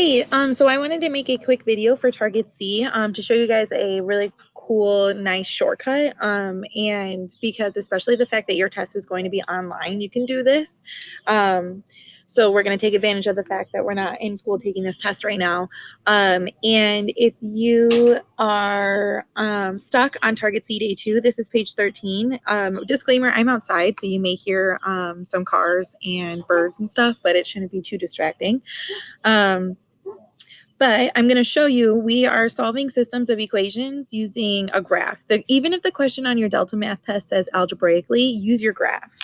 Hey, so I wanted to make a quick video for Target C to show you guys a really cool, nice shortcut. And because especially the fact that your test is going to be online, you can do this. So we're going to take advantage of the fact that we're not in school taking this test right now. And if you are stuck on Target C Day 2, this is page 13. Disclaimer, I'm outside, so you may hear some cars and birds and stuff, but it shouldn't be too distracting. But I'm going to show you, we are solving systems of equations using a graph. Even if the question on your Delta Math test says algebraically, use your graph.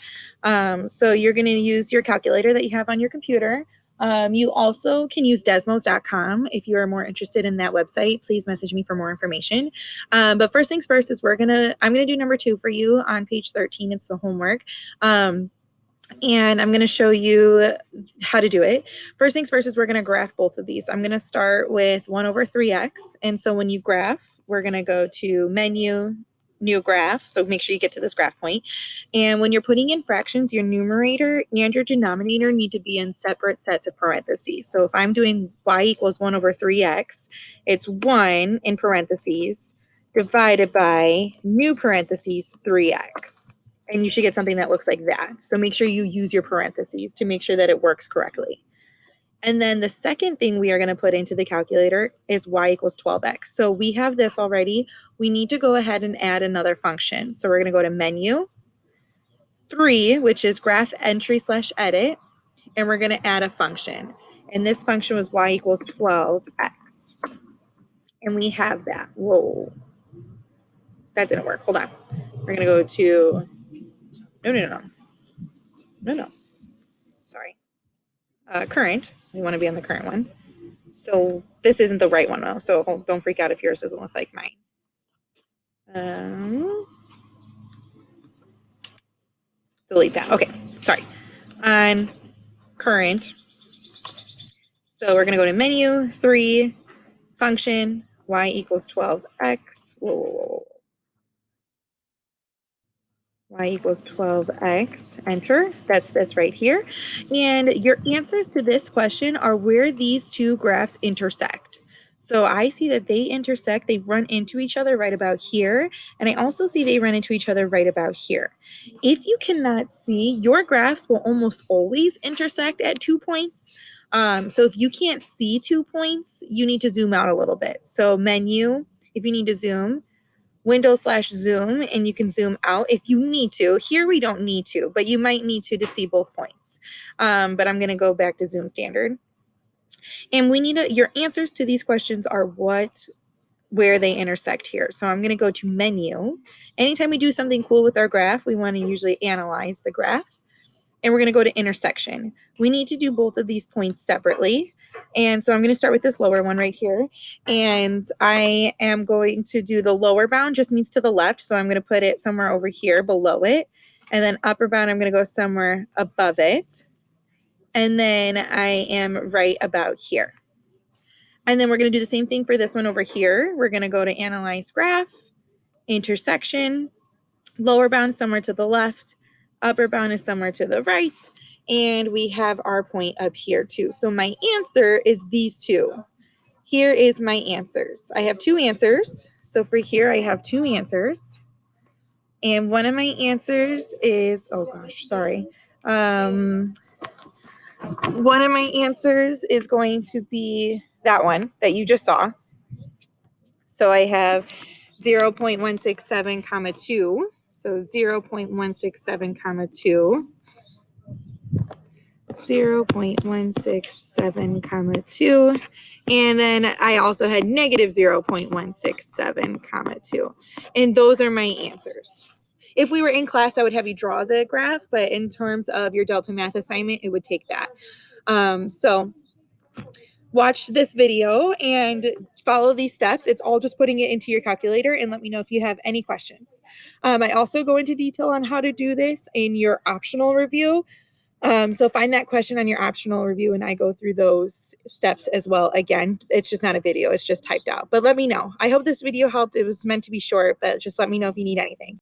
So you're going to use your calculator that you have on your computer. You also can use desmos.com if you are more interested in that website. Please message me for more information. But first things first is I'm going to do number 2 for you on page 13. It's the homework. And I'm going to show you how to do it. First things first is we're going to graph both of these. I'm going to start with 1 over 3x. And so when you graph, we're going to go to menu, new graph. So make sure you get to this graph point. And when you're putting in fractions, your numerator and your denominator need to be in separate sets of parentheses. So if I'm doing y equals 1 over 3x, it's 1 in parentheses divided by new parentheses 3x. And you should get something that looks like that. So make sure you use your parentheses to make sure that it works correctly. And then the second thing we are going to put into the calculator is y equals 12x. So we have this already. We need to go ahead and add another function. So we're going to go to menu, 3, which is graph entry / edit, and we're going to add a function. And this function was y equals 12x. And we have that. Whoa. That didn't work. Hold on. We're going to go to, no. Sorry. Current. We want to be on the current one. So this isn't the right one though. So don't freak out if yours doesn't look like mine. Delete that. Okay, sorry. On current. So we're gonna go to menu, 3, function, y equals 12x. Whoa. Y equals 12x, enter. That's this right here. And your answers to this question are where these two graphs intersect. So I see that they intersect, they run into each other right about here. And I also see they run into each other right about here. If you cannot see, your graphs will almost always intersect at 2 points. So if you can't see 2 points, you need to zoom out a little bit. So menu, if you need to zoom, window/zoom, and you can zoom out if you need to. Here we don't need to, but you might need to see both points. But I'm going to go back to zoom standard. And we need your answers to these questions are where they intersect here. So I'm going to go to menu. Anytime we do something cool with our graph, we want to usually analyze the graph. And we're going to go to intersection. We need to do both of these points separately. And so I'm going to start with this lower one right here. And I am going to do the lower bound, just means to the left. So I'm going to put it somewhere over here below it. And then upper bound, I'm going to go somewhere above it. And then I am right about here. And then we're going to do the same thing for this one over here. We're going to go to analyze graph, intersection, lower bound somewhere to the left, upper bound is somewhere to the right, and we have our point up here too. So my answer is these two. Here is my answers. I have 2 answers. So for here, I have 2 answers. And one of my answers is, oh gosh, sorry. One of my answers is going to be that one that you just saw. So I have 0.167 comma 2. So 0.167 comma 2. 0.167 comma 2. And then I also had negative 0.167 comma 2. And those are my answers. If we were in class, I would have you draw the graph, but in terms of your Delta Math assignment, it would take that. So watch this video and follow these steps. It's all just putting it into your calculator, and let me know if you have any questions. I also go into detail on how to do this in your optional review. So find that question on your optional review and I go through those steps as well. Again, it's just not a video, it's just typed out. But let me know. I hope this video helped. It was meant to be short, but just let me know if you need anything.